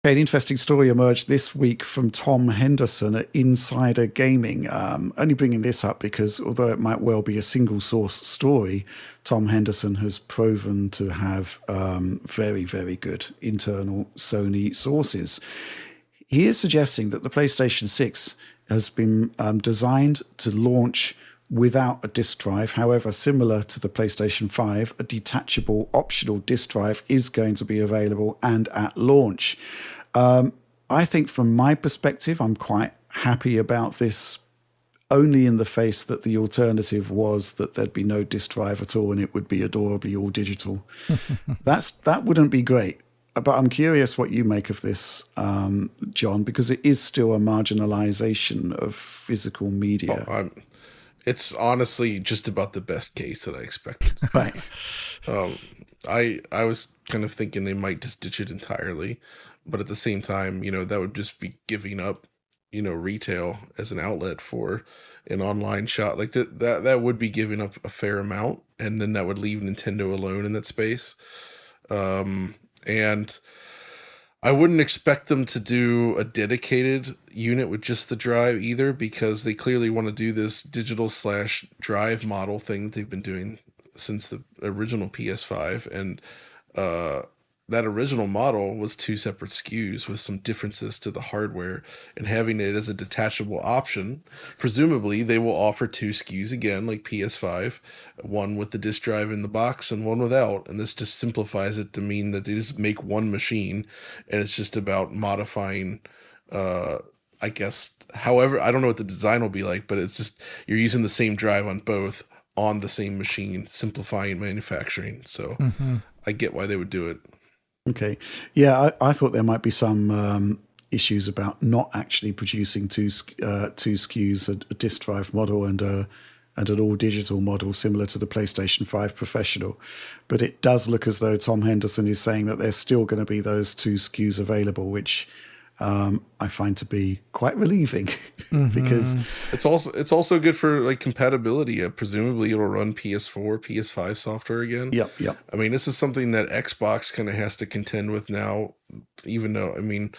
Okay, an interesting story emerged this week from Tom Henderson at Insider Gaming. Only bringing this up because although it might well be a single source story, Tom Henderson has proven to have very, very good internal Sony sources. He is suggesting that the PlayStation 6 has been designed to launch without a disk drive. However, similar to the PlayStation 5, a detachable optional disk drive is going to be available and at launch. I think from my perspective, I'm quite happy about this only in the face that the alternative was that there'd be no disk drive at all and it would be adorably all digital. That wouldn't be great. But I'm curious what you make of this, John, because it is still a marginalization of physical media. It's honestly just about the best case that I expected. Right. I was kind of thinking they might just ditch it entirely, but at the same time, that would just be giving up, retail as an outlet for an online shop. Like that would be giving up a fair amount, and then that would leave Nintendo alone in that space. And I wouldn't expect them to do a dedicated unit with just the drive either, because they clearly want to do this digital / drive model thing that they've been doing since the original PS5. And that original model was 2 separate SKUs with some differences to the hardware, and having it as a detachable option, presumably they will offer 2 SKUs again, like PS5, one with the disk drive in the box and one without. And this just simplifies it to mean that they just make one machine, and it's just about modifying, I guess, however, I don't know what the design will be like, but it's just, you're using the same drive on both on the same machine, simplifying manufacturing. So I get why they would do it. Okay. Yeah, I thought there might be some issues about not actually producing two SKUs, a disk drive model and an all digital model similar to the PlayStation 5 Professional. But it does look as though Tom Henderson is saying that there's still going to be those 2 SKUs available, which I find to be quite relieving because it's also good for like compatibility. Presumably it'll run PS4, PS5 software again. Yep. I mean, this is something that Xbox kind of has to contend with now, even though, I mean,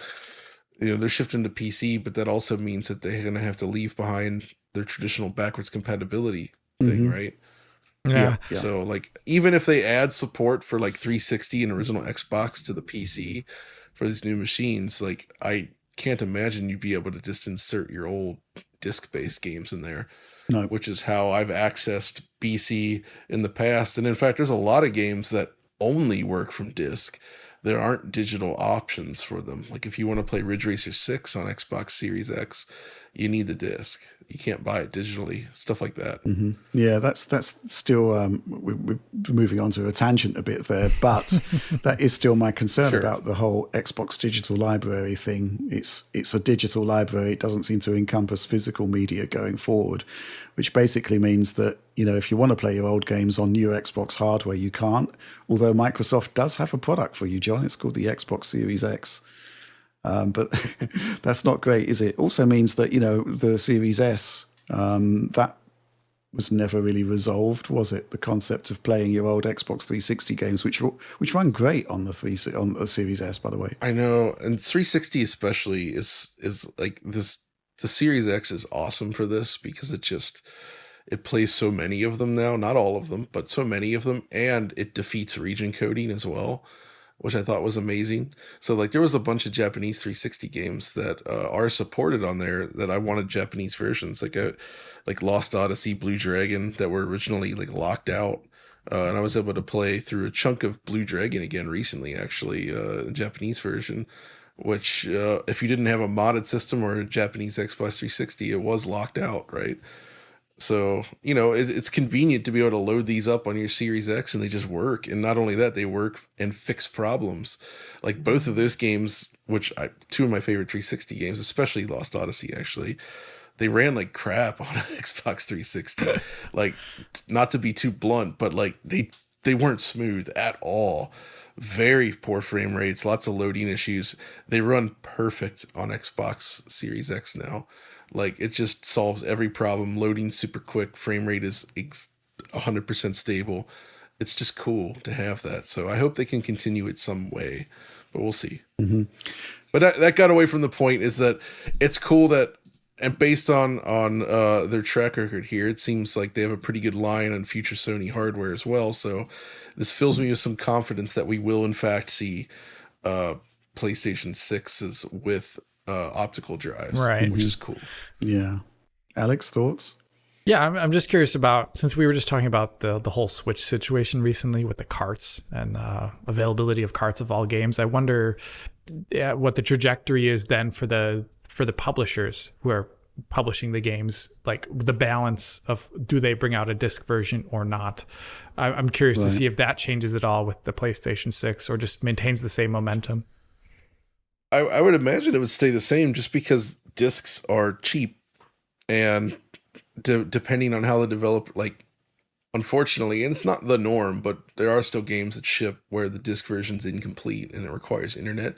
they're shifting to PC, but that also means that they're going to have to leave behind their traditional backwards compatibility thing, right? Yeah. Yeah. So like, even if they add support for like 360 and original Xbox to the PC for these new machines, like I can't imagine you'd be able to just insert your old disc-based games in there. No. Which is how I've accessed BC in the past. And in fact, there's a lot of games that only work from disc. There aren't digital options for them. Like if you want to play Ridge Racer 6 on Xbox Series X, you need the disc. You can't buy it digitally, stuff like that. Yeah, that's still we're moving on to a tangent a bit there, but that is still my concern about the whole Xbox digital library thing. It's a digital library. It doesn't seem to encompass physical media going forward, which basically means that if you want to play your old games on new Xbox hardware, you can't. Although Microsoft does have a product for you, John. It's called the Xbox Series X. But that's not great, is it? Also means that, the Series S, that was never really resolved, was it? The concept of playing your old Xbox 360 games, which run great on the Series S, by the way. I know, and 360 especially is like this. The Series X is awesome for this because it plays so many of them now, not all of them, but so many of them, and it defeats region coding as well, which I thought was amazing. So like there was a bunch of Japanese 360 games that are supported on there that I wanted Japanese versions, like Lost Odyssey, Blue Dragon, that were originally like locked out. And I was able to play through a chunk of Blue Dragon again recently, actually, the Japanese version, which if you didn't have a modded system or a Japanese Xbox 360, it was locked out, right? So, it's convenient to be able to load these up on your Series X and they just work. And not only that, they work and fix problems. Like both of those games, two of my favorite 360 games, especially Lost Odyssey, actually, they ran like crap on an Xbox 360. Like, not to be too blunt, but like they weren't smooth at all. Very poor frame rates, lots of loading issues. They run perfect on Xbox Series X now. Like it just solves every problem. Loading super quick. Frame rate is 100% stable. it's just cool to have that. So I hope they can continue it some way, but we'll see. But that got away from the point. Is that it's cool that, and based on their track record here, it seems like they have a pretty good line on future Sony hardware as well. So this fills me with some confidence that we will in fact see PlayStation 6s with optical drives, Right. which is cool. Yeah. Alex, thoughts? Yeah, I'm just curious about, since we were just talking about the whole Switch situation recently with the carts and availability of carts of all games. I wonder what the trajectory is then for the publishers who are publishing the games, like the balance of, do they bring out a disc version or not? I'm curious to see if that changes at all with the PlayStation 6 or just maintains the same momentum. I would imagine it would stay the same, just because discs are cheap, and depending on how the developer, like, unfortunately, and it's not the norm, but there are still games that ship where the disc version's incomplete and it requires internet.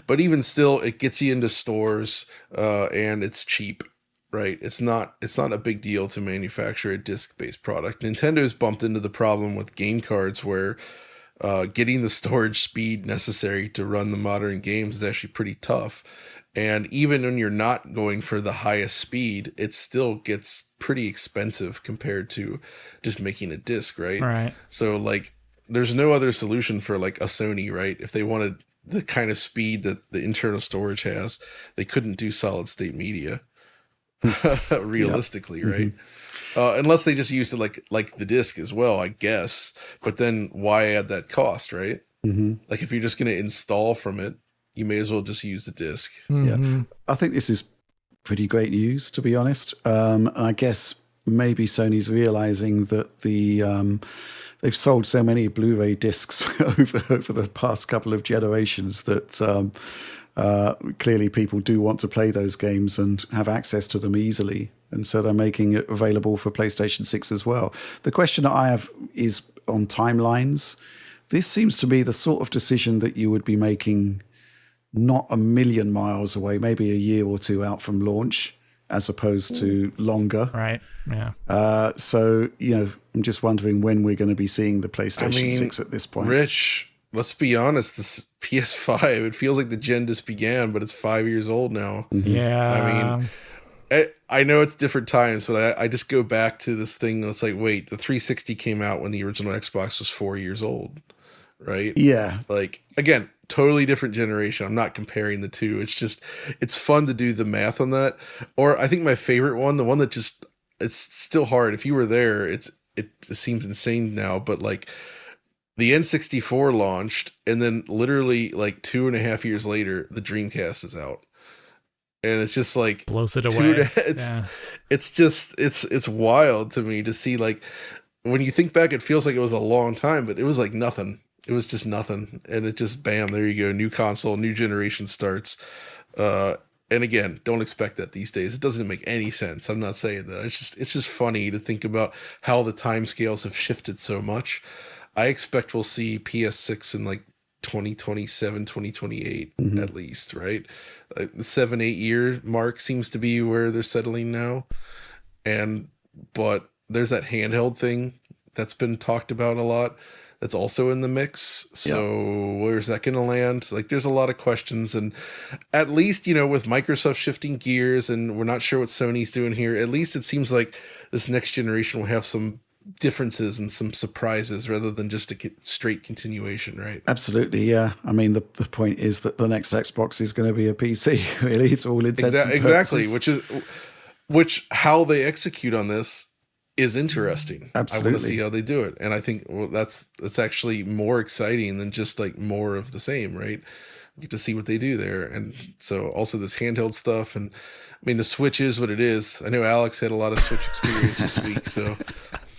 But even still, it gets you into stores, and it's cheap, right? It's not a big deal to manufacture a disc-based product. Nintendo's bumped into the problem with game cards where getting the storage speed necessary to run the modern games is actually pretty tough. And even when you're not going for the highest speed, it still gets pretty expensive compared to just making a disc, right? Right. So, like, there's no other solution for, like, a Sony, right? If they wanted the kind of speed that the internal storage has, they couldn't do solid state media realistically, right? Unless they just used it like the disc as well, I guess. But then why add that cost, right? Like, if you're just going to install from it, you may as well just use the disc. Yeah, I think this is pretty great news, to be honest. And I guess maybe Sony's realizing that they've sold so many Blu-ray discs over the past couple of generations that clearly people do want to play those games and have access to them easily. And so they're making it available for PlayStation 6 as well. The question that I have is on timelines. This seems to be the sort of decision that you would be making not a million miles away, maybe a year or two out from launch, as opposed to longer. Right. Yeah. So, I'm just wondering when we're going to be seeing the PlayStation 6 at this point. Rich, let's be honest, this PS5, it feels like the gen just began, but it's 5 years old now. Yeah. I mean, I know it's different times, but I just go back to this thing that's like, wait, the 360 came out when the original Xbox was 4 years old, right? Yeah. Like, again, totally different generation. I'm not comparing the two. It's just, it's fun to do the math on that. Or I think my favorite one, the one that just, it's still hard. If you were there, it seems insane now, but like the N64 launched, and then literally like 2.5 years later, the Dreamcast is out. And it's just like blows it away. It's wild to me to see, like, when you think back, it feels like it was a long time, but it was like nothing. It was just nothing. And it just, bam, there you go. New console, new generation starts. And again, don't expect that these days. It doesn't make any sense. I'm not saying that. It's just funny to think about how the timescales have shifted so much. I expect we'll see PS6 in like 2027, 2028 at least, right? Like the 7-8 year mark seems to be where they're settling now. But there's that handheld thing that's been talked about a lot. That's also in the mix. So where's that going to land? Like, there's a lot of questions. And at least, with Microsoft shifting gears, and we're not sure what Sony's doing here, at least it seems like this next generation will have some differences and some surprises rather than just a straight continuation, right? Absolutely, yeah. I mean, the point is that the next Xbox is going to be a PC, really. It's all intents and purposes. Exactly, which how they execute on this is interesting. Absolutely. I want to see how they do it. And I think that's actually more exciting than just like more of the same, right? You get to see what they do there. And so also this handheld stuff. And I mean, the Switch is what it is. I know Alex had a lot of Switch experience this week. So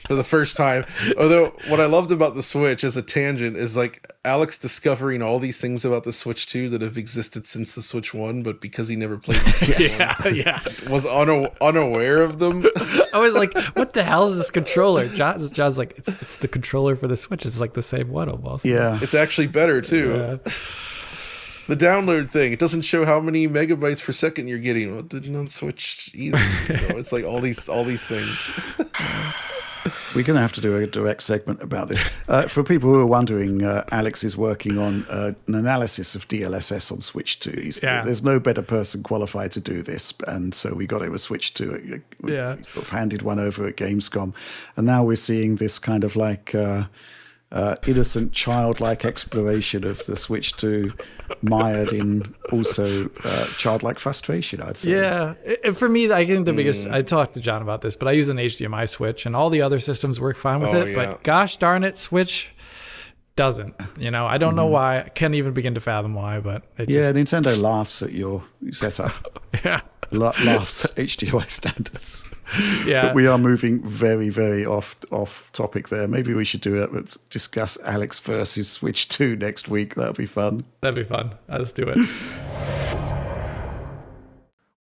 for the first time, although what I loved about the Switch as a tangent is like Alex discovering all these things about the Switch 2 that have existed since the Switch 1, but because he never played the Switch 1, was unaware of them. I was like, what the hell is this controller? John's like, it's the controller for the Switch. It's like the same one almost. Yeah. It's actually better too. Yeah. The download thing, it doesn't show how many megabytes per second you're getting. Well, it didn't on Switch either. It's like all these things. We're going to have to do a direct segment about this. For people who are wondering, Alex is working on an analysis of DLSS on Switch 2. There's no better person qualified to do this, and so we got him a Switch 2. We sort of handed one over at Gamescom, and now we're seeing this kind of like innocent, childlike exploration of the Switch 2, mired in also childlike frustration, I'd say. Yeah. For me, I think the biggest, I talked to John about this, but I use an HDMI Switch, and all the other systems work fine with it. Yeah. But gosh darn it, Switch doesn't. I don't know why. I can't even begin to fathom why, but Nintendo laughs at your setup. Yeah. Laughs at HDMI standards. Yeah. But we are moving very, very off topic there. Maybe we should discuss Alex versus Switch 2 next week. That'll be fun. That'd be fun. Let's do it.